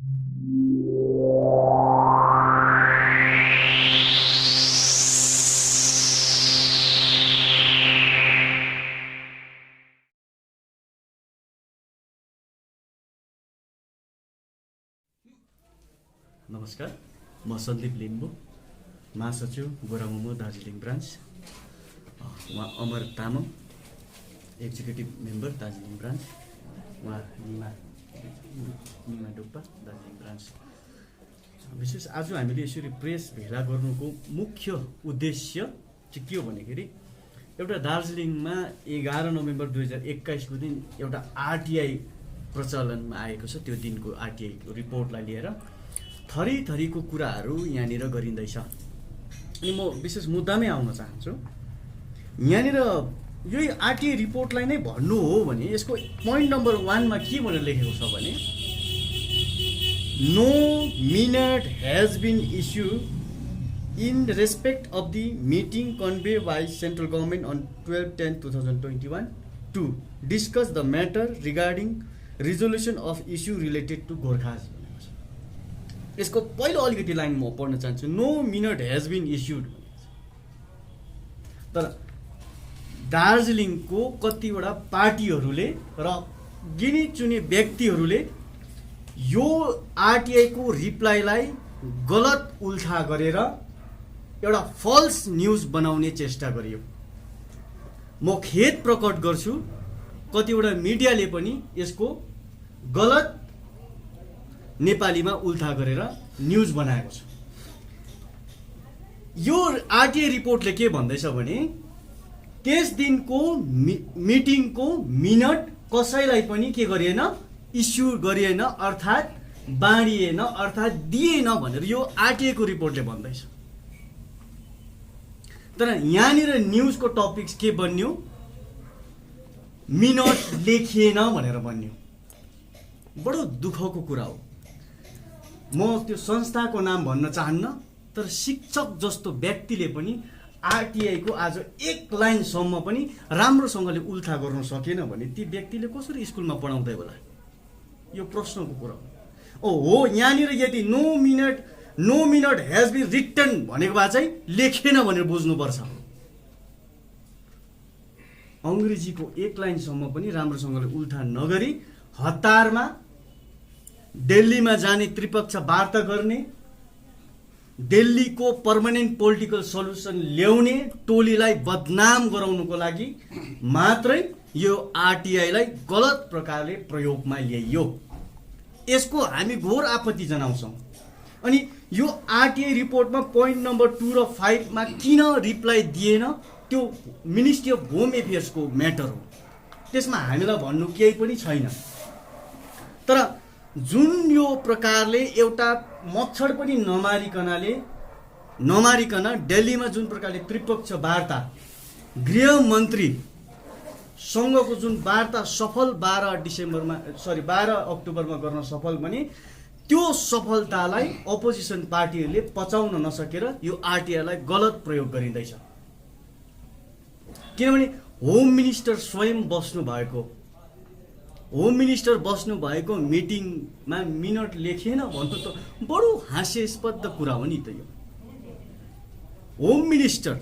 नमस्कार, म सन्दीप लिम्बू, महासचिव गोरामुमो दार्जिलिङ ब्रान्च। उहाँ Amar Tamang, executive member Darjeeling branch. उहाँ निमा डुक्पा दार्जिलिङ ब्रान्च। विशेष आज हामीले यसरी प्रेस भेला गर्नुको मुख्य उद्देश्य चाहिँ के हो भन्दाखेरि एउटा दार्जिलिङमा 11 नोभेम्बर 2021 को दिन एउटा आरटिआई प्रचलनमा आएको छ। त्यो दिनको आरटिआई रिपोर्टलाई लिएर थरीथरीको कुराहरू यहाँनिर गरिँदैछ। अनि म विशेष मुद्दामै आउन चाहन्छु। यहाँनिर यही आरटिआई रिपोर्टलाई नै भन्नु हो भने यसको पोइन्ट नम्बर 1 मा के भनेर लेखेको छ भने no minute has been issued in respect of the meeting convened by central government on 12/10/2021 to discuss the matter regarding resolution of issue related to Gorkhas. यसको पहिलो अलिकति लाइन म पढ्न चाहन्छु। No minute has been issued. तर दार्जिलिङको कतिवटा पार्टीहरूले र गिनी चुने व्यक्तिहरूले यो आरटिआई को रिप्लाईलाई गलत उल्था गरेर एउटा फल्स न्यूज बनाउने चेष्टा गरियो। म खेद प्रकट गर्छु, कतिवटा मिडियाले पनि यसको गलत नेपालीमा उल्था गरेर न्यूज बनाएको छ। यो आरटिआई रिपोर्टले के भन्दैछ भने त्यस दिनको मिटिङको मिनट कसैलाई पनि के गरिएन, इस्यु गरिएन, अर्थात् बाँडिएन, अर्थात् दिएन भनेर यो आरटिआई को रिपोर्टले भन्दैछ। तर यहाँनिर न्यूजको टपिक्स के बन्यो, मिनट लेखिएन भनेर बन्यो। बडो दुःखको कुरा हो। म त्यो संस्थाको नाम भन्न चाहन्न, तर शिक्षक जस्तो व्यक्तिले पनि आरटिआई को आज एक लाइनसम्म पनि राम्रोसँगले उल्था गर्न सकेन भने ती व्यक्तिले कसरी स्कुलमा पढाउँदै होला? यो प्रश्नको कुरा हो। यहाँनिर यदि no minute has been written भनेको भए चाहिँ लेखेन भनेर बुझ्नुपर्छ। अङ्ग्रेजीको एक लाइनसम्म पनि राम्रोसँगले उल्था नगरी हतारमा दिल्लीमा जाने त्रिपक्ष वार्ता गर्ने, दिल्लीको पर्मानेन्ट पोलिटिकल सल्युसन ल्याउने टोलीलाई बदनाम गराउनुको लागि मात्रै यो आरटिआईलाई गलत प्रकारले प्रयोगमा ल्याइयो। यसको हामी घोर आपत्ति जनाउँछौँ। अनि यो आरटिआई रिपोर्टमा पोइन्ट नम्बर 2 र 5 मा किन रिप्लाई दिएन, त्यो मिनिस्ट्री अफ होम एफेयर्सको म्याटर हो। त्यसमा हामीलाई भन्नु केही पनि छैन। तर जुन यो प्रकारले एउटा मच्छर पनि नमारिकन दिल्लीमा जुन प्रकारले त्रिपक्ष वार्ता, गृहमन्त्री सँगको जुन वार्ता सफल 12 अक्टोबरमा गर्न सफल भने त्यो सफलतालाई अपोजिसन पार्टीहरूले पचाउन नसकेर यो आरटिआईलाई गलत प्रयोग गरिँदैछ। किनभने होम मिनिस्टर स्वयं बस्नु भएको मिटिङमा मिनट लेखेन भन्नु त बडो हास्यास्पद कुरा हो नि त। यो होम मिनिस्टर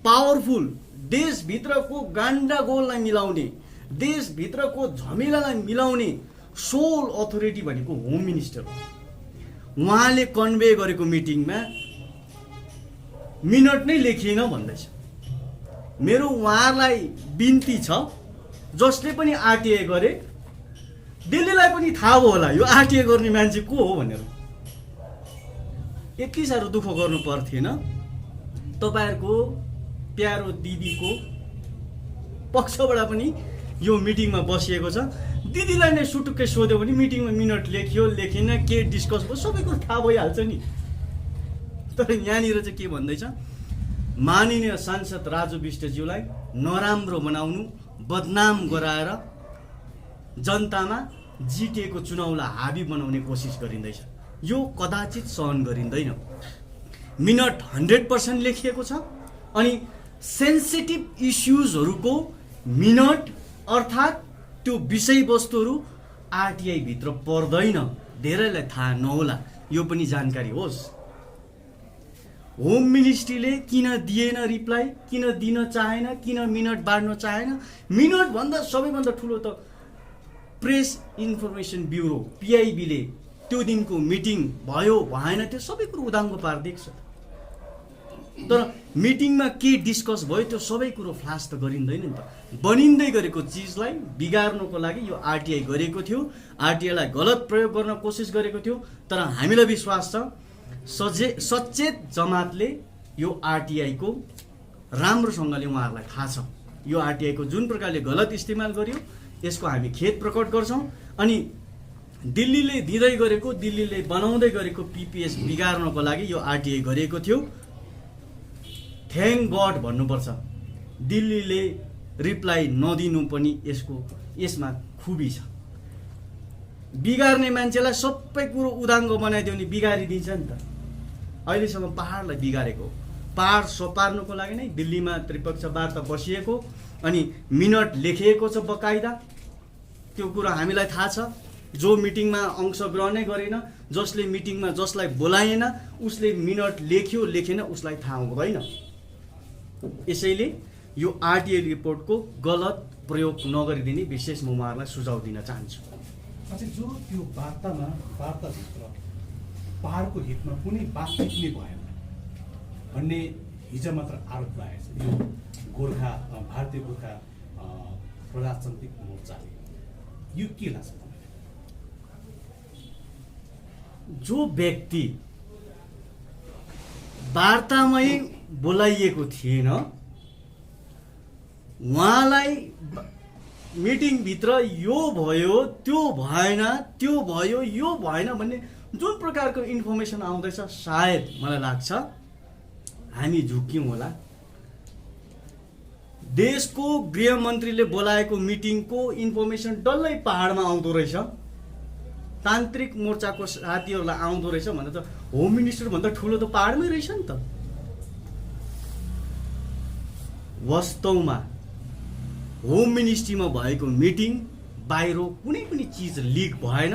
पावरफुल, देशभित्रको गान्डागोललाई मिलाउने, देशभित्रको झमेलालाई मिलाउने सोल अथोरिटी भनेको होम मिनिस्टर हो। उहाँले कन्भे गरेको मिटिङमा मिनट नै लेखिएन भन्दैछ। मेरो उहाँलाई बिन्ती छ, जसले पनि आरटिआई गरे दिल्लीलाई पनि थाहा भयो होला यो आरटिआई गर्ने मान्छे को हो भनेर। यति साह्रो दुःख गर्नु पर्थेन। तपाईहरुको प्यारो दिदीको पक्षबाट पनि यो मिटिङमा बसिएको छ। दिदीलाई नै सुटुक्कै सोध्यो भने मिटिङमा मिनट लेखियो लेखिन, के डिस्कस भयो सबै कुरा थाहा भइहाल्छ नि। तर यहाँनिर चाहिँ के भन्दैछ, माननीय सांसद राजु विष्टज्यूलाई नराम्रो बनाउनु, बदनाम गराएर जनतामा जिटिएको चुनावलाई हाबी बनाउने कोसिस गरिँदैछ। यो कदाचित सहन गरिँदैन। मिनट 100% लेखिएको छ। अनि सेन्सिटिभ इस्युजहरुको मिनट अर्थात् त्यो विषयवस्तुहरू आरटिआई भित्र पर्दैन धेरैलाई थाहा नहोला, यो पनि जानकारी होस्। होम मिनिस्ट्रीले किन दिएन रिप्लाई, किन दिन चाहेन, किन मिनट बाँड्न चाहेन? मिनट भन्दा सबैभन्दा ठुलो त प्रेस इन्फर्मेसन ब्युरो PIB ले त्यो दिनको मिटिङ भयो भएन त्यो सबै कुरो उदाङ्गो पारिदिएको छ। तर मिटिङमा के डिस्कस भयो त्यो सबै कुरो फ्लास त गरिँदैन नि त। बनिँदै गरेको चिजलाई बिगार्नको लागि यो RTI गरेको थियो, RTI लाई गलत प्रयोग गर्न कोसिस गरेको थियो। तर हामीलाई विश्वास छ सचेत जमातले यो RTI को राम्रोसँगले उहाँहरूलाई थाहा छ। यो RTI को जुन प्रकारले गलत इस्तेमाल गर्यो यसको हामी खेद प्रकट गर्छौँ। अनि दिल्लीले दिँदै गरेको, दिल्लीले बनाउँदै गरेको PPS बिगार्नको लागि यो RTI गरेको थियो। थ्याङ्क गड भन्नुपर्छ, दिल्लीले रिप्लाई नदिनु पनि यसमा खुबी छ। बिगार्ने मान्छेलाई सबै कुरो उदाङ्गो बनाइदियो भने बिगारिदिन्छ नि त। अहिलेसम्म पहाडलाई बिगारेको, पहाड सपार्नुको लागि नै दिल्लीमा त्रिपक्षीय वार्ता बसिएको, अनि मिनट लेखिएको छ बकाइदा। त्यो कुरा हामीलाई थाहा छ। जो मिटिङमा अंशग्रहणै गरेन, जसले मिटिङमा जसलाई बोलाएन उसले मिनट लेख्यो लेखेन उसलाई थाहा हुँदैन। यसैले यो RTI रिपोर्टको गलत प्रयोग नगरिदिने विशेष म उहाँहरूलाई सुझाव दिन चाहन्छु। अच्छा, जो त्यो वार्ताभित्र पहाडको हितमा कुनै बातचित नै भएन भन्ने हिजो मात्र आरोप लागेको छ यो भारतीय गोर्खा प्रजातान्त्रिक मोर्चाले। यो के लाग्छ तपाईँलाई? जो व्यक्ति वार्तामै बोलाइएको थिएन उहाँलाई मिटिङभित्र यो भयो त्यो भएन, त्यो भयो यो भएन भन्ने जुन प्रकारको इन्फर्मेसन आउँदैछ सायद मलाई लाग्छ हामी झुक्यौँ होला। देशको गृहमन्त्रीले बोलाएको मिटिङको इन्फर्मेसन डल्लै पहाडमा आउँदो रहेछ, तान्त्रिक मोर्चाको साथीहरूलाई आउँदो रहेछ भन्दा त होम मिनिस्टर भन्दा ठुलो त पहाडमै रहेछ नि त। वास्तवमा होम मिनिस्ट्रीमा भएको मिटिङ बाहिर कुनै पनि चिज लिक भएन।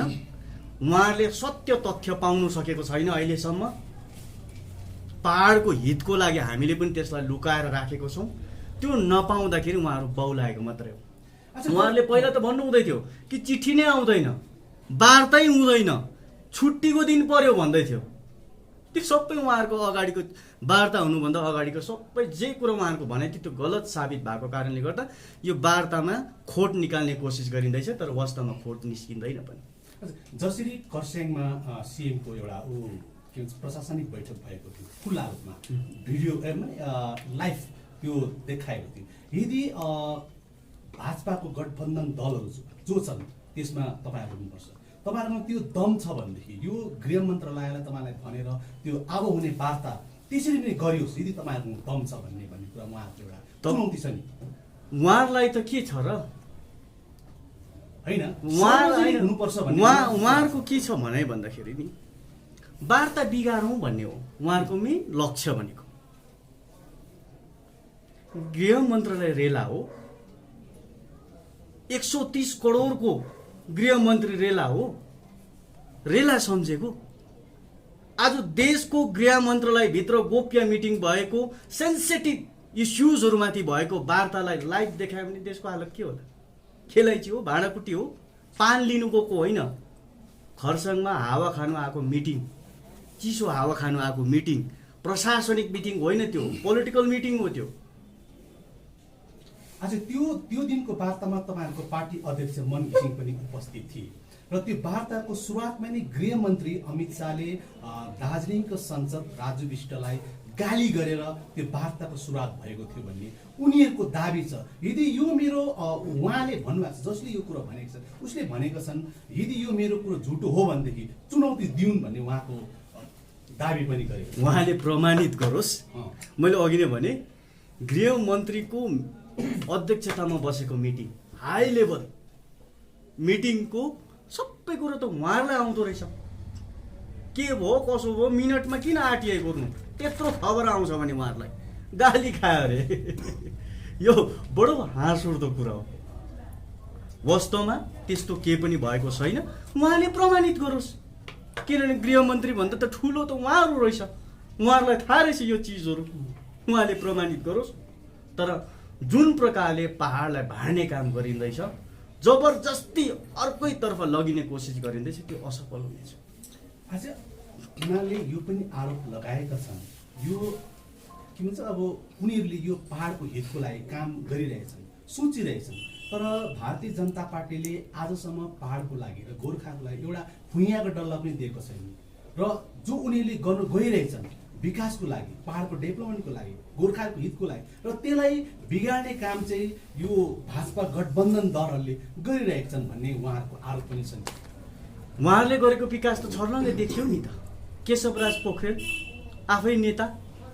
उहाँहरूले सत्य तथ्य पाउनु सकेको छैन अहिलेसम्म। पहाडको हितको लागि हामीले पनि त्यसलाई लुकाएर राखेको छौँ। त्यो नपाउँदाखेरि उहाँहरू बौलाएको मात्रै हो। उहाँहरूले पहिला त भन्नु हुँदै थियो कि चिठी नै आउँदैन, वार्तै हुँदैन, छुट्टीको दिन पर्यो भन्दै थियो। त्यो सबै उहाँहरूको अगाडिको वार्ता हुनुभन्दा अगाडिको सबै जे कुरो उहाँहरूको भनाइ थियो त्यो गलत साबित भएको कारणले गर्दा यो वार्तामा खोट निकाल्ने कोसिस गरिँदैछ, तर वास्तवमा खोट निस्किँदैन पनि। जसरी खरसाङमा CM को एउटा के भन्छ प्रशासनिक बैठक भएको थियो, खुल्ला रूपमा भिडियो लाइभ त्यो देखाएको थियो। यदि भाजपाको गठबन्धन दलहरू जो छन् त्यसमा तपाईँहरू हुनुपर्छ। तपाईँहरूमा त्यो दम छ भनेदेखि यो गृह मन्त्रालयलाई तपाईँलाई भनेर त्यो अब हुने वार्ता त्यसरी नै गरियोस् यदि तपाईँहरूको दम छ भन्ने कुरा उहाँहरूको एउटा चुनौती छ नि। उहाँहरूलाई त के छ र होइन, हुनुपर्छ भन्ने उहाँहरूको के छ भने भन्दाखेरि नि वार्ता बिगारौँ भन्ने हो उहाँहरूको मेन लक्ष्य भनेको। गृह मन्त्रालय रेला हो, 130 करोडको गृह मन्त्री रेला हो, रेला सम्झेको। आज देशको गृह मन्त्रालय भित्र गोप्य मिटिङ भएको, सेन्सिटिभ इस्युजहरुमाथि भएको वार्तालाई लाइभ देखायो भने देशको हालत के होला? खेलाइची हो, भाँडाकुटी हो, पान लिनु गएको होइन। खरसाङमा हावा खानु आएको मिटिङ, चिसो हावा खानु आएको मिटिङ, प्रशासनिक मिटिङ होइन, त्यो पोलिटिकल मिटिङ हो। त्यो आज त्यो दिनको वार्तामा तपाईहरुको पार्टी अध्यक्ष मन घिसिङ पनि उपस्थित थिए र त्यो वार्ताको सुरुवातमा नै गृह मन्त्री अमित शाहले दार्जिलिङको सांसद राजु विष्टलाई गाली गरेर त्यो वार्ताको सुरुवात भएको थियो भन्ने उनीहरुको दाबी छ। यदि यो मेरो उहाँले भन्नुभएको छ, जसले यो कुरा भनेको छ उसले भनेका छन् यदि यो मेरो कुरा झुटो हो भनेदेखि चुनौती दिउन् भन्ने उहाँको दाबी पनि गरेको। उहाँले प्रमाणित गरोस्। मैले अघि नै भने गृह मन्त्रीको अध्यक्षतामा बसेको मिटिङ, हाई लेभल मिटिङको सबै कुरो त उहाँलाई आउँदो रहेछ। के भयो कसो भयो, मिनटमा किन आरटीआई गर्नु, त्यत्रो खबर आउँछ भने उहाँहरूलाई गाली खायो अरे। यो बडो हाँस उठ्दो कुरा हो। वास्तवमा त्यस्तो केही पनि भएको छैन, उहाँले प्रमाणित गरोस्। किनभने गृहमन्त्री भन्दा त ठुलो त उहाँहरू रहेछ, उहाँहरूलाई थाहा रहेछ यो चिजहरू, उहाँले प्रमाणित गरोस्। तर जुन प्रकारले पहाडलाई भाड्ने काम गरिँदैछ, जबरजस्ती अर्कैतर्फ लगिने कोसिस गरिँदैछ, त्यो असफल हुनेछ। आज उनीहरूले यो पनि आरोप लगाएका छन्, यो के भन्छ अब उनीहरूले यो पहाडको हितको लागि काम गरिरहेछन्, सोचिरहेछन्, तर भारतीय जनता पार्टीले आजसम्म पहाडको लागि र गोर्खाको लागि एउटा भुइँयाको डल्ला पनि दिएको छैन। र जो उनीहरूले गर्नु गइरहेछन् विकासको लागि, पहाडको डेभलपमेन्टको लागि, गोर्खाको हितको लागि, र त्यसलाई बिगार्ने काम चाहिँ यो भाजपा गठबन्धन दलहरूले गरिरहेका छन् भन्ने उहाँहरूको आरोप पनि छन्। उहाँहरूले गरेको विकास त छर्लङ्गै देखियो नि त। केशवराज पोखरेल आफै नेता,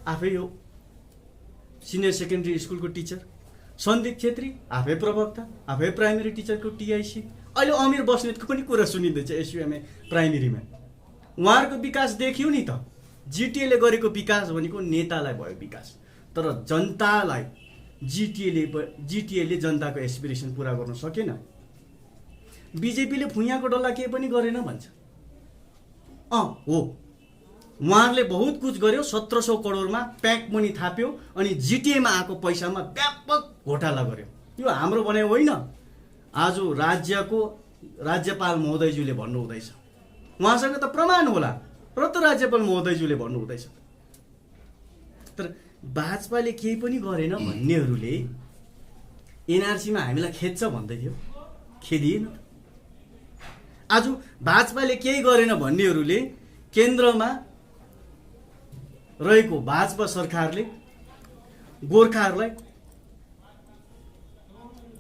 आफै हो सिनियर सेकेन्ड्री स्कुलको टिचर, सन्दीप छेत्री आफै प्रवक्ता, आफै प्राइमेरी टिचरको टिआइसी, अहिले अमीर बस्नेतको पनि कुरा सुनिँदैछ एसयुएमए प्राइमेरीमा। उहाँहरूको विकास देखियो नि त। जिटिएले गरेको विकास भनेको नेतालाई भयो विकास, तर जनतालाई जिटिएले जनताको एस्पिरेसन पुरा गर्न सकेन। बिजेपीले भुइँयाको डल्ला केही पनि गरेन भन्छ। हो, उहाँहरूले बहुत कुछ गर्यो, 1700 करोडमा प्याक मनी थाप्यो, अनि जिटिएमा आएको पैसामा व्यापक घोटाला गर्यो। यो हाम्रो भनाइ होइन, आज राज्यपाल महोदयज्यूले भन्नुहुँदैछ। उहाँसँग त प्रमाण होला, र त राज्यपाल महोदयज्यूले भन्नुहुँदैछ। तर भाजपाले केही पनि गरेन भन्नेहरूले एनआरसीमा हामीलाई खेद्छ भन्दै थियो, खेदिएन। आज भाजपाले केही गरेन भन्नेहरूले केन्द्रमा रहेको भाजपा सरकारले गोर्खाहरूलाई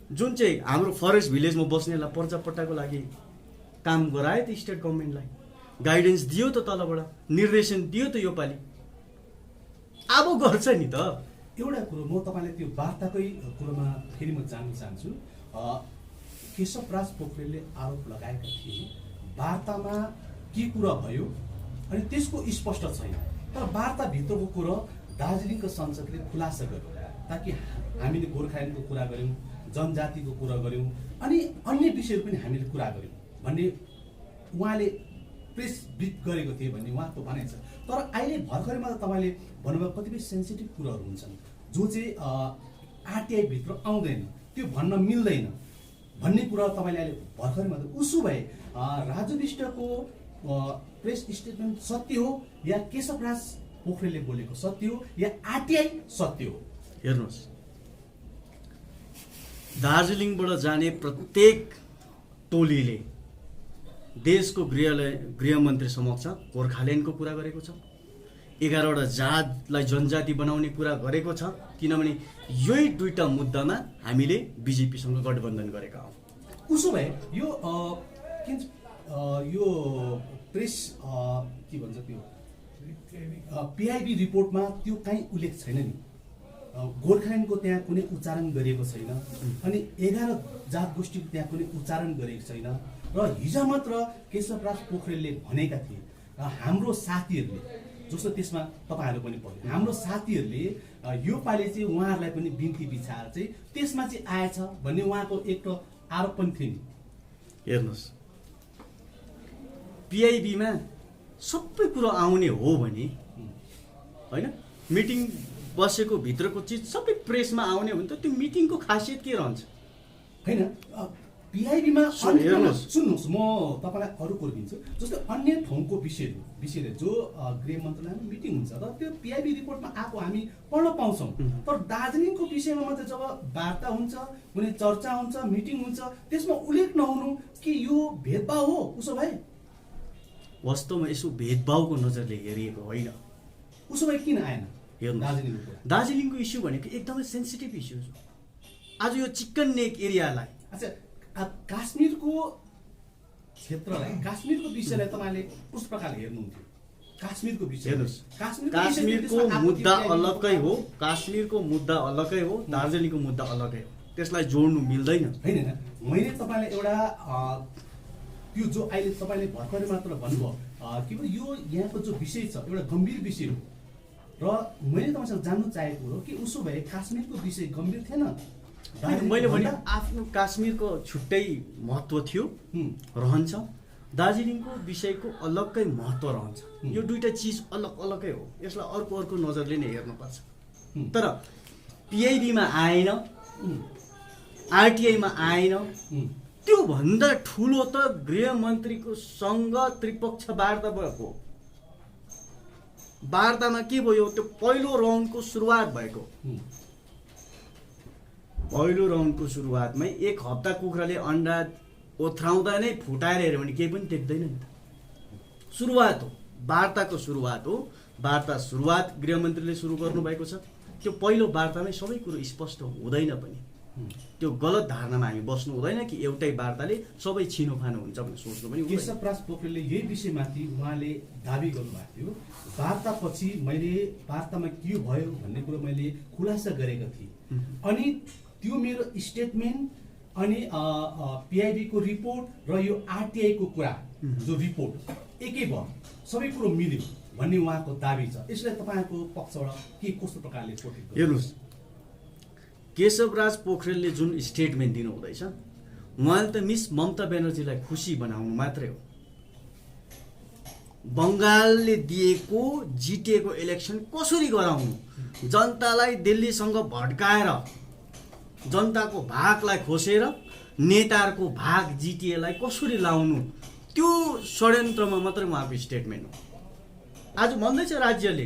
जुन चाहिँ हाम्रो फरेस्ट भिलेजमा बस्नेलाई पर्जापट्टाको लागि काम गरायो त स्टेट गभर्मेन्टलाई, गाइडेन्स दियो त तलबाट, निर्देशन दियो त योपालि, अब गर्छ नि त। एउटा कुरो म तपाईँलाई त्यो वार्ताकै कुरोमा फेरि म जान्न चाहन्छु। केशवराज पोखरेलले आरोप लगाएका थिए वार्तामा के कुरा भयो अनि त्यसको स्पष्ट छैन, तर वार्ताभित्रको कुरो दार्जिलिङको संसदले खुलासा गर्यो ताकि हामीले गोर्खाल्यान्डको कुरा गऱ्यौँ, जनजातिको कुरा गऱ्यौँ, अनि अन्य विषयहरू पनि हामीले कुरा गऱ्यौँ भन्ने उहाँले प्रेस ब्रिफ गरेको थिए भन्ने उहाँको भनाइ छ। तर अहिले भर्खरैमा तपाईँले भन्नुभयो कतिपय सेन्सिटिभ कुराहरू हुन्छन् जो चाहिँ आरटिआई भित्र आउँदैन, त्यो भन्न मिल्दैन भन्ने कुरा तपाईँले अहिले भर्खरैमा। उसो भए राजु विष्टको प्रेस स्टेटमेन्ट सत्य हो या केशवराज पोखरेलले बोलेको सत्य हो या आरटिआई सत्य हो? हेर्नुहोस्, दार्जिलिङबाट जाने प्रत्येक टोलीले देशको गृहमन्त्री समक्ष गोर्खाल्यान्डको कुरा गरेको छ, 11वटा जातलाई जनजाति बनाउने कुरा गरेको छ, किनभने यही दुईटा मुद्दामा हामीले बिजेपीसँग गठबन्धन गरेका हौँ। उसो भए यो प्रेस के भन्छ त्यो पिआइबी रिपोर्टमा त्यो कहीँ उल्लेख छैन नि, गोर्खाल्यान्डको त्यहाँ कुनै उच्चारण गरिएको छैन, अनि 11 जात गोष्ठीको त्यहाँ कुनै उच्चारण गरिएको छैन। र हिजो मात्र केशवराज पोखरेलले भनेका थिए हाम्रो साथीहरूले, जस्तो त्यसमा तपाईँहरू पनि पढ्यो, हाम्रो साथीहरूले यो पालि चाहिँ उहाँहरूलाई पनि बिन्ती बिछाएर चाहिँ त्यसमा चाहिँ आएछ भन्ने उहाँको एक आरोप पनि थियो नि। हेर्नुहोस्, पिआइबीमा सबै कुरो आउने हो भने होइन, मिटिङ बसेको भित्रको चिज सबै प्रेसमा आउने हो भने त त्यो मिटिङको खासियत के रहन्छ? होइन, पिआइबीमा सुन्नुहोस्, म तपाईँलाई अरू कुरो दिन्छु। जस्तो अन्य ठाउँको विषयले जो गृह मन्त्रालयमा मिटिङ हुन्छ र त्यो पिआइबी रिपोर्टमा आएको हामी पढ्न पाउँछौँ, तर दार्जिलिङको विषयमा मात्र जब वार्ता हुन्छ, कुनै चर्चा हुन्छ, मिटिङ हुन्छ, त्यसमा उल्लेख नहुनु कि यो भेदभाव हो? उसो भए वास्तवमा यसो भेदभावको नजरले हेरिएको होइन। उसो भए किन आएन? दार्जिलिङको इस्यु भनेको एकदमै सेन्सिटिभ इस्यु हो। आज यो चिकन नेक एरियालाई, अच्छा काश्मीरको क्षेत्रलाई, काश्मीरको विषयलाई तपाईँले उस प्रकारले हेर्नुहुन्थ्यो? काश्मीरको विषय हेर्नुहोस्, काश्मीरको मुद्दा अलग्गै हो, काश्मीरको मुद्दा अलग्गै हो, दार्जिलिङको मुद्दा अलग्गै हो, त्यसलाई जोड्नु मिल्दैन। होइन, मैले तपाईँलाई एउटा त्यो जो अहिले तपाईँले भर्खरै मात्र भन्नुभयो कि यो यहाँको जो विषय छ एउटा गम्भीर विषय हो, र मैले तपाईँसँग जान्नु चाहेको हो कि उसो भए काश्मीरको विषय गम्भीर थिएन? मैले भने आफ्नो काश्मीरको छुट्टै महत्त्व थियो, रहन्छ, दार्जिलिङको विषयको अलग्गै महत्त्व रहन्छ। यो दुईटा चिज अलग अलगै हो, यसलाई अर्को नजरले नै हेर्नुपर्छ। तर पिआइबीमा आएन, आरटिआईमा आएन, त्योभन्दा ठुलो त गृहमन्त्रीको सँग त्रिपक्ष वार्ता भएको। वार्तामा के भयो, त्यो पहिलो राउन्डको सुरुवात भएको। पहिलो राउन्डको सुरुवातमै 1 हप्ता कुखुराले अन्डा ओथ्राउँदा नै फुटाएर हेऱ्यो भने केही पनि देख्दैन नि त। सुरुवात हो, वार्ताको सुरुवात हो। वार्ता सुरुवात गृहमन्त्रीले सुरु गर्नुभएको छ। त्यो पहिलो वार्तामै सबै कुरो स्पष्ट हुँदैन पनि। त्यो गलत धारणामा हामी बस्नु हुँदैन कि एउटै वार्ताले सबै छिनोफानो हुन्छ भनेर सोच्नु पनि हुँदैन। केशवराज पोखरेलले यही विषयमाथि उहाँले दाबी गर्नुभएको थियो। वार्तापछि मैले वार्तामा के भयो भन्ने कुरो मैले खुलासा गरेको थिएँ, अनि त्यो मेरो स्टेटमेन्ट अनि पिआइबीको रिपोर्ट र यो आरटिआईको कुरा जो रिपोर्ट एकै भयो, सबै कुरो मिल्यो भन्ने उहाँको दाबी छ। यसलाई तपाईँको पक्षबाट के कस्तो प्रकारले हेर्नुहोस्, केशवराज पोखरेलले जुन स्टेटमेन्ट दिनु हुँदैछ, उहाँले त मिस ममता ब्यानर्जीलाई खुसी बनाउनु मात्रै हो। बङ्गालले दिएको जिटिएको इलेक्सन कसरी गराउनु, जनतालाई दिल्लीसँग भड्काएर जनताको भागलाई खोसेर नेताहरूको भाग जिटिएलाई कसरी लाउनु, त्यो षड्यन्त्रमा मात्रै उहाँको स्टेटमेन्ट हो। आज भन्दैछ राज्यले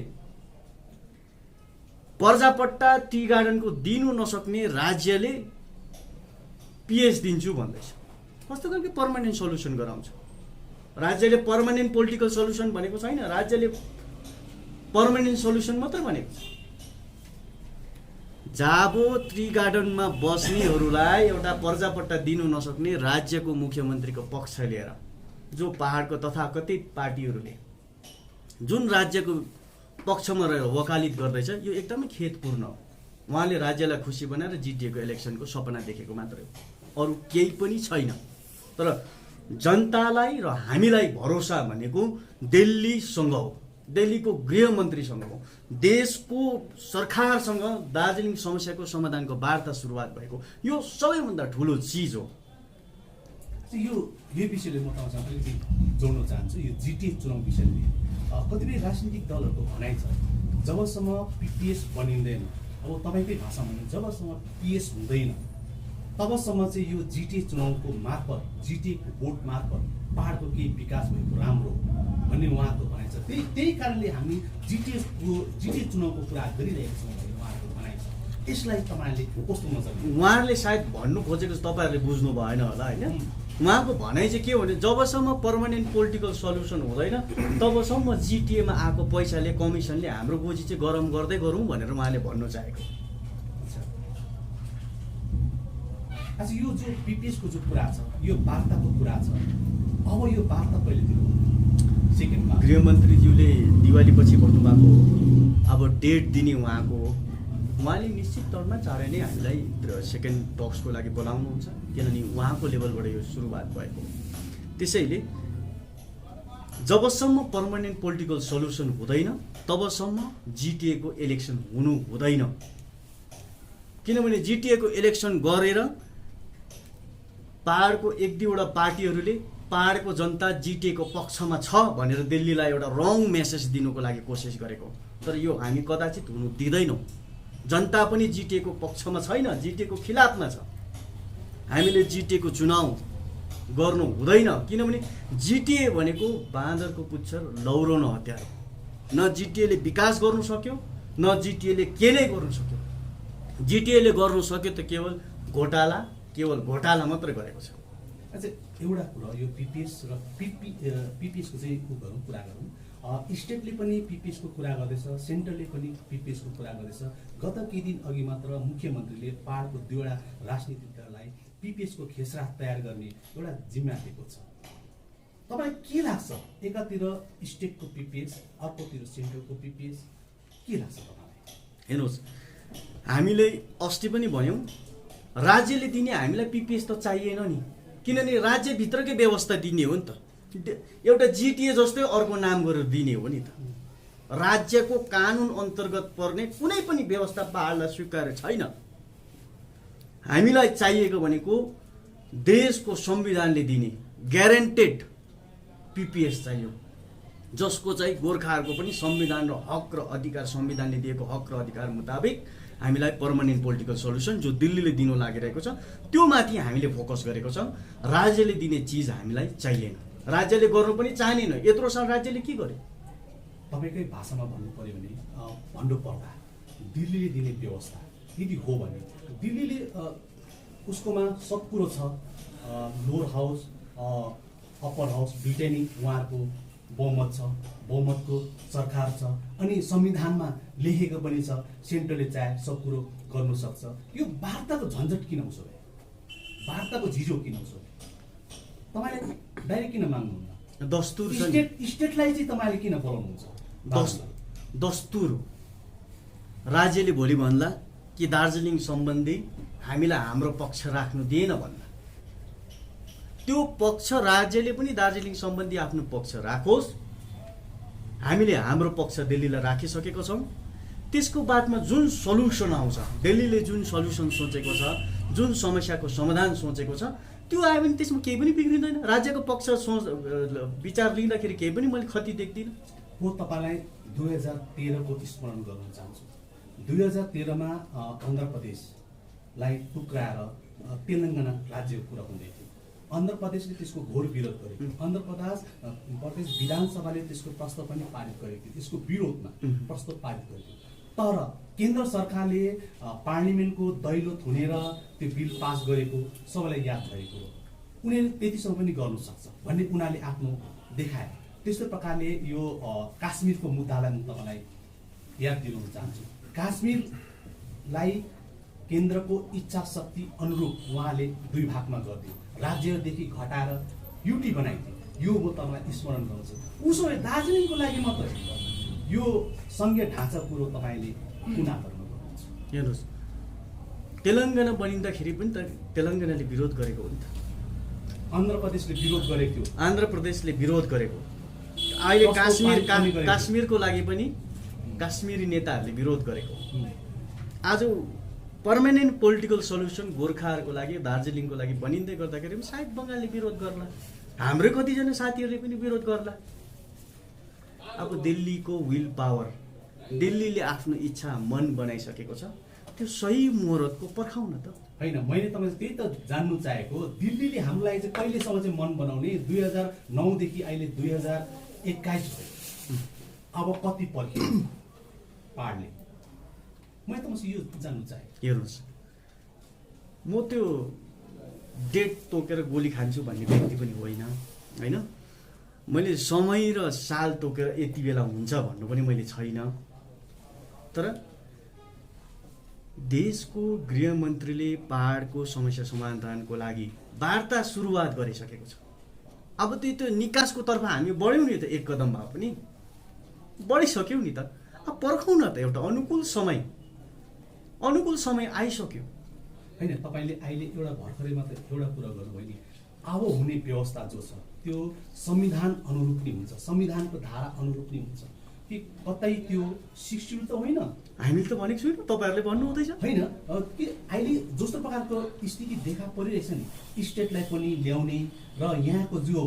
पर्जापट्टा टी गार्डनको दिनु नसक्ने राज्यले पिएस दिन्छु भन्दैछ। कस्तो खालको पर्मानेन्ट सल्युसन गराउँछ? राज्यले पर्मानेन्ट पोलिटिकल सल्युसन भनेको छैन, राज्यले पर्मानेन्ट सल्युसन मात्र भनेको छ। जाबो टी गार्डनमा बस्नेहरूलाई एउटा पर्जापट्टा दिनु नसक्ने राज्यको मुख्यमन्त्रीको पक्ष लिएर जो पहाडको तथाकथित पार्टीहरूले जुन राज्यको पक्षमा रहेर वकालत गर्दैछ, यो एकदमै खेदपूर्ण हो। उहाँले राज्यलाई खुसी बनाएर जिटिएको इलेक्सनको सपना देखेको मात्रै हो, अरू केही पनि छैन। तर जनतालाई र हामीलाई भरोसा भनेको दिल्लीसँग हो, दिल्लीको गृहमन्त्रीसँग हो, देशको सरकारसँग दार्जिलिङ समस्याको समाधानको वार्ता सुरुवात भएको। यो सबैभन्दा ठुलो चिज हो। यो विषयले म तपाईँसँग अलिकति जोड्न चाहन्छु। यो जिटिए चुनाव विषयले कतिपय राजनीतिक दलहरूको भनाइ छ, जबसम्म पिपिएस बनिँदैन, अब तपाईँकै भाषा भन्नु, जबसम्म पिएस हुँदैन तबसम्म चाहिँ यो जिटिए चुनावको मार्फत, जिटिएको भोट मार्फत पहाडको केही विकास भएको राम्रो भन्ने उहाँको भनाइ छ। त्यही कारणले हामी जिटिए चुनावको कुरा गरिरहेका छौँ भन्ने उहाँको भनाइ छ। यसलाई तपाईँहरूले कस्तो नजर? उहाँहरूले सायद भन्नु खोजेको तपाईँहरूले बुझ्नु भएन होला, होइन? उहाँको भनाइ चाहिँ के हो भने जबसम्म पर्मानेन्ट पोलिटिकल सल्युसन हुँदैन तबसम्म जिटिएमा आएको पैसाले, कमिसनले हाम्रो गोजी चाहिँ गरम गर्दै गरौँ भनेर उहाँले भन्नु चाहेको। अच्छा, यो जो पिपिएसको जो कुरा छ, यो वार्ताको कुरा छ, अब यो वार्ता कहिले दिनु? सेकेन्डमा गृहमन्त्रीज्यूले दिवालीपछि भन्नुभएको अब डेट दिने उहाँले निश्चित तौरमा चाँडै नै हामीलाई सेकेन्ड टक्सको लागि बोलाउनुहुन्छ, किनभने उहाँको लेभलबाट यो सुरुवात भएको। त्यसैले जबसम्म पर्मानेन्ट पोलिटिकल सल्युसन हुँदैन तबसम्म जिटिएको इलेक्सन हुनु हुँदैन। किनभने जिटिएको इलेक्सन गरेर पहाडको 1-2वटा पार्टीहरूले पहाडको जनता जिटिएको पक्षमा छ भनेर दिल्लीलाई एउटा रङ मेसेज दिनुको लागि कोसिस गरेको। तर यो हामी कदाचित हुनु दिँदैनौँ। जनता पनि जिटिएको पक्षमा छैन, जिटिएको खिलाफमा छ। हामीले जिटिएको चुनाव गर्नु हुँदैन, किनभने जिटिए भनेको बाँदरको पुच्छर लौरो न हतियार। न जिटिएले विकास गर्नु सक्यो, न जिटिएले के नै गर्नु सक्यो। जिटिएले गर्नु सक्यो त केवल घोटाला मात्रै गरेको छ। अच्छा, एउटा कुरा यो पिपिएस र पिपिएसको चाहिँ कुरा गरौँ। स्टेटले पनि पिपिएसको कुरा गर्दैछ, सेन्ट्रलले पनि पिपिएसको कुरा गर्दैछ। गत केही दिन अघि मात्र मुख्यमन्त्रीले पहाडको 2वटा राजनीतिक दललाई पिपिएसको खेसरा तयार गर्ने एउटा जिम्मा दिएको छ। तपाईँ के लाग्छ, एकातिर स्टेटको पिपिएस, अर्कोतिर सेन्ट्रलको पिपिएस, के लाग्छ तपाईँलाई? हेर्नुहोस्, हामीले अस्ति पनि भन्यौँ, राज्यले दिने हामीलाई पिपिएस त चाहिएन नि, किनभने राज्यभित्रकै व्यवस्था दिने हो नि त। एउटा जिटिए जस्तै अर्को नाम गरेर दिने हो नि त। राज्यको कानुन अन्तर्गत पर्ने कुनै पनि व्यवस्था पहाडलाई स्वीकार्य छैन। हामीलाई चाहिएको भनेको देशको संविधानले दिने ग्यारेन्टेड पिपिएस चाहियो, जसको चाहिँ गोर्खाहरूको पनि संविधान र हक र अधिकार, संविधानले दिएको हक र अधिकार मुताबिक हामीलाई पर्मानेन्ट पोलिटिकल सल्युसन जो दिल्लीले दिनु लागिरहेको छ त्यो माथि हामीले फोकस गरेको छौँ। राज्यले दिने चिज हामीलाई चाहिएन, राज्यले गर्नु पनि चाहनेन। यत्रो साल राज्यले के गर्यो? तपाईँकै भाषामा भन्नु पर्यो भने भन्नुपर्दा दिल्लीले दिने व्यवस्था यदि हो भने दिल्लीले उसकोमा सब कुरो छ, लोअर हाउस अप्पर हाउस दुइटै नै उहाँहरूको बहुमत छ, बहुमतको सरकार छ, अनि संविधानमा लेखेको पनि छ सेन्ट्रलले चाहे सब कुरो गर्नु सक्छ। यो वार्ताको झन्झट किन उसो भए, वार्ताको झिझो किन उसो भए? तपाईँले डाइरेक्ट किन माग्नुहुन्न? दस्तुर स्टेटलाई चाहिँ तपाईँले किन बोलाउनुहुन्छ? दस्तुर राज्यले भोलि भन्ला कि दार्जिलिङ सम्बन्धी हामीलाई हाम्रो पक्ष राख्नु दिएन भन्ला, त्यो पक्ष राज्यले पनि दार्जिलिङ सम्बन्धी आफ्नो पक्ष राखोस्। हामीले हाम्रो पक्ष दिल्लीलाई राखिसकेको छौँ। त्यसको बादमा जुन सल्युसन आउँछ, दिल्लीले जुन सल्युसन सोचेको छ, जुन समस्याको समाधान सोचेको छ त्यो आयो भने त्यसमा केही पनि बिग्रिँदैन। राज्यको पक्ष विचार लिँदाखेरि केही पनि मैले क्षति देख्दिनँ। म तपाईँलाई 2013 को स्मरण गर्न चाहन्छु। 2013 मा आन्ध्र प्रदेशलाई टुक्राएर तेलङ्गाना राज्यको कुरा हुँदै थियो। आन्ध्र प्रदेशले त्यसको घोर विरोध गरेको, आन्ध्र प्रदेश विधानसभाले त्यसको प्रस्ताव पनि पारित गरेको थियो, त्यसको विरोधमा प्रस्ताव पारित गरेको। तर केन्द्र सरकारले पार्लिमेन्टको दैलो थुनेर त्यो बिल पास गरेको सबैलाई याद भएको हो। उनीहरूले त्यतिसम्म पनि गर्नु सक्छ भन्ने उनीहरूले आफ्नो देखाए। त्यस्तो प्रकारले यो काश्मीरको मुद्दालाई म तपाईँलाई याद दिलाउन चाहन्छु। काश्मीरलाई केन्द्रको इच्छा शक्ति अनुरूप उहाँले दुई भागमा गरिदियो, राज्यदेखि घटाएर युटी बनाइदियो। यो म तपाईँलाई स्मरण गर्छु। उसो भए दार्जिलिङको लागि मात्र यो सङ्घीय ढाँचा कुरो तपाईँले पुनः गर्नुहुन्छ। हेर्नुहोस्, तेलङ्गाना बनिँदाखेरि पनि त तेलङ्गानाले विरोध गरेको हो नि त। आन्ध्र प्रदेशले विरोध गरेको थियो, आन्ध्र प्रदेशले विरोध गरेको। अहिले काश्मीरको लागि पनि काश्मीरी नेताहरूले विरोध गरेको। आज पर्मानेन्ट पोलिटिकल सल्युसन गोर्खाहरूको लागि, दार्जिलिङको लागि बनिँदै गर्दाखेरि पनि सायद बङ्गालले विरोध गर्ला, हाम्रै कतिजना साथीहरूले पनि विरोध गर्ला। अब दिल्लीको विल पावर, दिल्लीले आफ्नो इच्छा मन बनाइसकेको छ, त्यो सही मुहूर्तको पर्खाउन त। होइन, मैले तपाईँले त्यही त जान्नु चाहेको। दिल्लीले हामीलाई चाहिँ कहिलेसम्म चाहिँ मन बनाउने? 2009 देखि अहिले 2021 भयो, अब कति पर्खियो पार्ने? मैले तपाईँसँग यो जान्नु चाहेँ। हेर्नुहोस्, म त्यो डेट तोकेर गोली खान्छु भन्ने व्यक्ति पनि होइन, होइन। मैले समय र साल तोकेर यति बेला हुन्छ भन्नु पनि मैले छैन। तर देशको गृहमन्त्रीले पहाडको समस्या समाधानको लागि वार्ता सुरुवात गरिसकेको छ। अब त्यो निकासको तर्फ हामी बढ्यौँ नि त, एक कदम भए पनि बढिसक्यौँ नि त। अब पर्खौँ न त, एउटा अनुकूल समय आइसक्यो। होइन, तपाईँले अहिले एउटा भर्खरै मात्र एउटा कुरा गर्नुभयो नि, अब हुने व्यवस्था जो छ त्यो संविधान अनुरूप नै हुन्छ, संविधानको धारा अनुरूप नै हुन्छ कि कतै त्यो शिक्षित त होइन। हामीले त भनेको छुइनँ, तपाईँहरूले भन्नु हुँदैछ। होइन, कि अहिले जस्तो प्रकारको स्थिति देखा परिरहेछ नि, स्टेटलाई पनि ल्याउने र यहाँको जो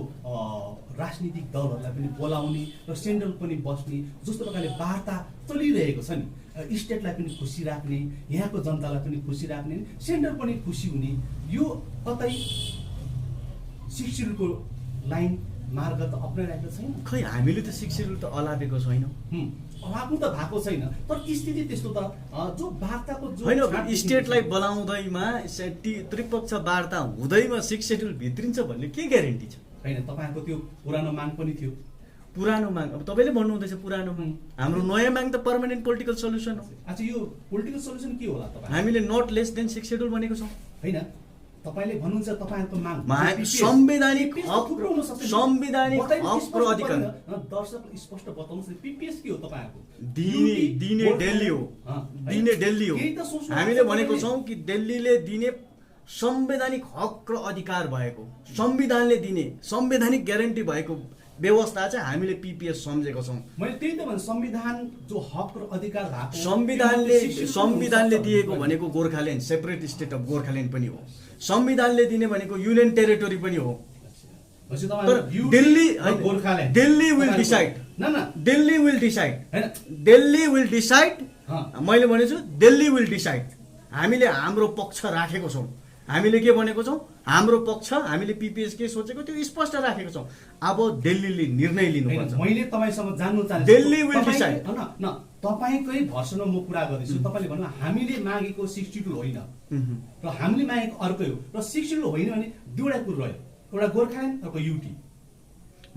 राजनीतिक दलहरूलाई पनि बोलाउने र सेन्ट्रल पनि बस्ने जस्तो प्रकारले वार्ता चलिरहेको छ नि, स्टेटलाई पनि खुसी राख्ने, यहाँको जनतालाई पनि खुसी राख्ने, सेन्ट्रल पनि खुसी हुने, यो कतै शिक्षितको लाइन मार्ग त अप्नाइरहेको छैन। खै, हामीले त शिक्षित त अलापेको छैनौँ, अलाप्नु त भएको छैन। तर स्थिति त्यस्तो त जो वार्ताको जो होइन, स्टेटलाई बोलाउँदैमा त्रिपक्ष वार्ता हुँदैमा सिक्स सेड्युल भित्रिन्छ भन्ने के ग्यारेन्टी छ? होइन, तपाईँको त्यो पुरानो माग पनि थियो। पुरानो माग, अब तपाईँले भन्नुहुँदैछ पुरानो माग, हाम्रो नयाँ माग त पर्मानेन्ट पोलिटिकल सल्युसन हो। अच्छा, यो पोलिटिकल सल्युसन के होला? तपाईँ हामीले not less than six schedule भनेको छौँ। होइन, तपाईँले भन्नुहुन्छ तपाईँहरूको माग संवैधानिक हक र अधिकार। दर्शकले स्पष्ट बताउनुहोस्, पिपिएस के हो तपाईँहरूको? दिने दिल्ली हो, दिने दिल्ली हो। हामीले भनेको छौँ कि दिल्लीले दिने संवैधानिक हक र अधिकार भएको, संविधानले दिने संवैधानिक ग्यारेन्टी भएको व्यवस्था चाहिँ हामीले पिपिएस सम्झेको छौँ। मैले त्यही त भने संविधान जो हक र अधिकार भएको, संविधानले दिएको भनेको Gorkhaland, separate state of Gorkhaland पनि हो। संविधानले दिने भनेको युनियन टेरिटोरी पनि हो। भनेपछि तर तपाईहरु युटी दिल्ली र Gorkhaland Delhi will decide Delhi will decide Delhi will decide मैले भनेछु दिल्ली विल डिसाइड हामीले हाम्रो पक्ष राखेको छौँ हामीले के भनेको छौँ हाम्रो पक्ष हामीले पिपिएस के सोचेको त्यो स्पष्ट राखेको छौँ अब दिल्लीले निर्णय लिनुपर्छ मैले तपाईसँग जान्नु चाहन्छु दिल्ली विल डिसाइड न तपाईकै भर्सनमा म कुरा गर्दैछु तपाईले भन्नु हामीले मागेको 62 होइन र हामीले मागेको अर्कै हो र 62 होइन भने दुईवटा कुरो रह्यो एउटा गोर्खाल्यान्ड अर्को युटी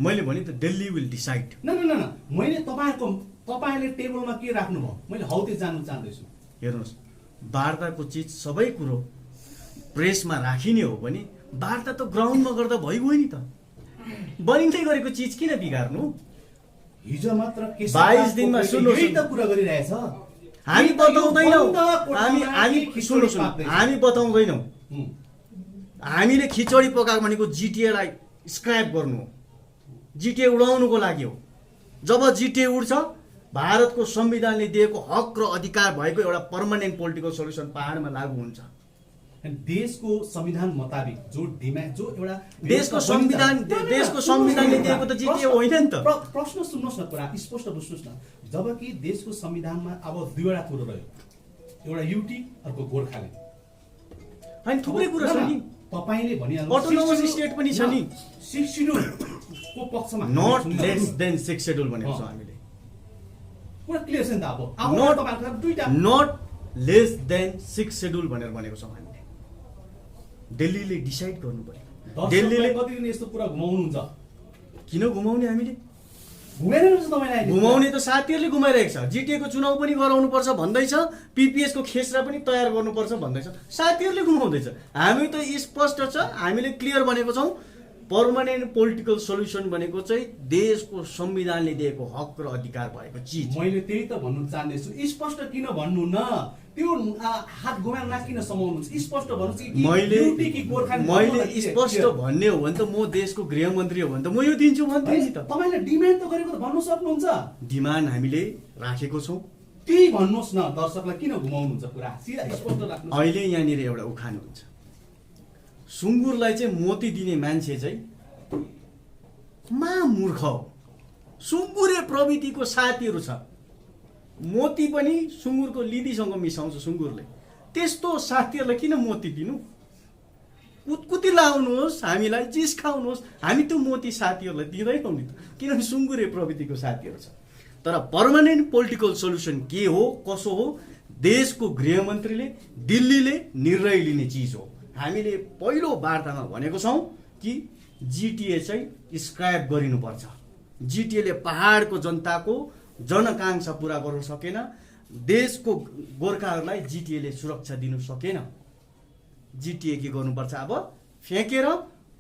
मैले भने त दिल्ली विल डिसाइड न मैले तपाईले टेबलमा के राख्नु भयो मैले हौ त्यो जान्नु चाहन्दैछु हेर्नुहोस् वार्ताको चिज सबै कुरो प्रेसमा राखिने हो भने वार्ता त ग्राउन्डमा गर्दा भइगयो नि त बनिँदै गरेको चिज किन बिगार्नु हिजो मात्र 22 दिनमा सुन्नुहोस् यही त कुरा गरिरहेछ हामी बताउँदैनौँ हामी बताउँदैनौँ हामीले खिचडी पकाएको भनेको जिटिएलाई स्क्रैप गर्नु हो जिटिए उडाउनुको लागि हो जब जिटिए उड्छ भारतको संविधानले दिएको हक र अधिकार भएको एउटा पर्मानेन्ट पोलिटिकल सल्युसन पहाडमा लागू हुन्छ देशको संविधान मुताबिक जो डिमान्ड जो एउटा देशको संविधानले दिएको त जिटिए होइन नि त प्रश्न सुन्नुहोस् न कुरा स्पष्ट बुझ्नुहोस् न जबकि देशको संविधानमा अब दुईवटा कुरो रह्यो एउटा युटी अर्को गोर्खाल्यान्ड अनि थुप्रै कुरा छ नि तपाईले भनिहाल्नु अटोनोमस स्टेट पनि छ नि 62 को पक्षमा नट लेस देन 6 शेड्युल भनेको छ हामीले कुरा क्लियर छ नि त अब तपाईहरुको दुईटा नट लेस देन 6 शेड्युल भनेर भनेको छौँ हामीले दिल्लीले डिसाइड गर्नु पर्यो दिल्लीले कति दिन यस्तो कुरा घुमाउनुहुन्छ किन घुमाउने हामीले घुमाइरहेको छ तपाईलाई घुमाउने त साथीहरूले घुमाइरहेको छ जिटिए को चुनाव पनि गराउनु पर्छ भन्दैछ पिपिएस को खेसरा पनि तयार गर्नुपर्छ भन्दैछ साथीहरूले घुमाउँदैछ हामी त स्पष्ट छ हामीले क्लियर भनेको छौँ पर्मानेन्ट पोलिटिकल सल्युसन भनेको चाहिँ देशको संविधानले दिएको हक र अधिकार भएको चिज मैले त्यही त भन्नु चाहन्दैछु स्पष्ट किन भन्नु न त्यो हात घुमाएर नाक किन समाउनुहुन्छ स्पष्ट भन्नुहोस् कि युटी कि गोर्खाल्यान्ड मैले स्पष्ट भन्ने हो भने त म देशको गृहमन्त्री हो भने त म यो दिन्छु भन्थे नि त तपाईले डिमान्ड त गरेको त भन्नु सक्नुहुन्छ डिमान्ड हामीले राखेको छौँ त्यही भन्नुहोस् न दर्शकलाई किन घुमाउनुहुन्छ कुरा सिधा स्पष्ट राख्नुहोस् अहिले यहाँनिर एउटा उखान हुन्छ सुँगुरलाई चाहिँ मोती दिने मान्छे चाहिँ मूर्ख हो सुँगुरे प्रवृत्तिको साथीहरू छ मोती पनि सुँगुरको लिदीसँग मिसाउँछ सुँगुरले त्यस्तो साथीहरूलाई किन मोती दिनु कुतकुती लाउनुहोस् हामीलाई चिज खाउनुहोस् हामी त्यो मोती साथीहरूलाई दिँदैनौँ नि त किनभने सुँगुरे प्रवृत्तिको साथीहरू छ तर पर्मानेन्ट पोलिटिकल सल्युसन के हो कसो हो देशको गृहमन्त्रीले दिल्लीले निर्णय लिने चिज हो हामीले पहिलो वार्तामा भनेको छौँ कि जिटिए चाहिँ स्क्रैप गरिनुपर्छ जिटिएले पहाडको जनताको जनआकांक्षा पूरा गर्न सकेन देशको गोर्खाहरूलाई जिटिएले सुरक्षा दिनु सकेन जिटिए के गर्नुपर्छ अब फ्याँकेर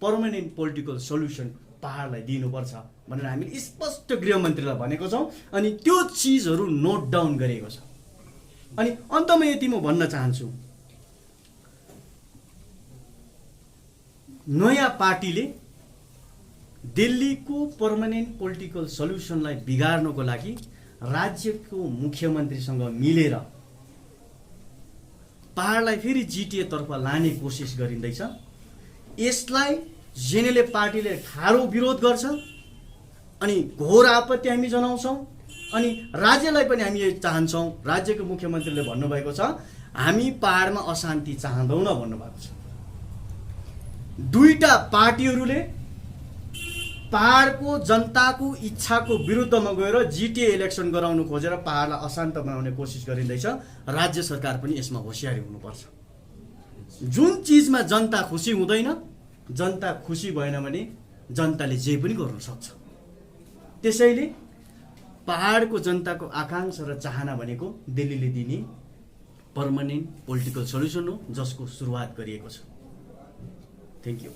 पर्मानेन्ट पोलिटिकल सल्युसन पहाडलाई दिनुपर्छ भनेर हामीले स्पष्ट गृहमन्त्रीलाई भनेको छौँ अनि त्यो चिजहरू नोट डाउन गरेको छ अनि अन्तमा यति म भन्न चाहन्छु नयाँ पार्टीले दिल्लीको पर्मानेन्ट पोलिटिकल सल्युसनलाई बिगार्नको लागि राज्यको मुख्यमन्त्रीसँग मिलेर पहाडलाई फेरि जिटिए तर्फ लाने कोसिस गरिँदैछ यसलाई जेनेले पार्टीले ठाडो विरोध गर्छ अनि घोर आपत्ति हामी जनाउँछौँ अनि राज्यलाई पनि हामी चाहन्छौँ राज्यको मुख्यमन्त्रीले भन्नुभएको छ हामी पहाडमा अशान्ति चाहँदैनौँ भन्नुभएको छ दुईटा पार्टीहरूले पहाडको जनताको इच्छाको विरुद्धमा गएर जिटिए इलेक्सन गराउनु खोजेर पहाडलाई अशान्त बनाउने कोसिस गरिँदैछ राज्य सरकार पनि यसमा होसियारी हुनुपर्छ जुन चिजमा जनता खुसी हुँदैन जनता खुसी भएन भने जनताले जे पनि गर्न सक्छ त्यसैले पहाडको जनताको आकांक्षा र चाहना भनेको दिल्लीले दिने पर्मानेन्ट पोलिटिकल सल्युसन हो जसको सुरुवात गरिएको छ थ्याङ्क यू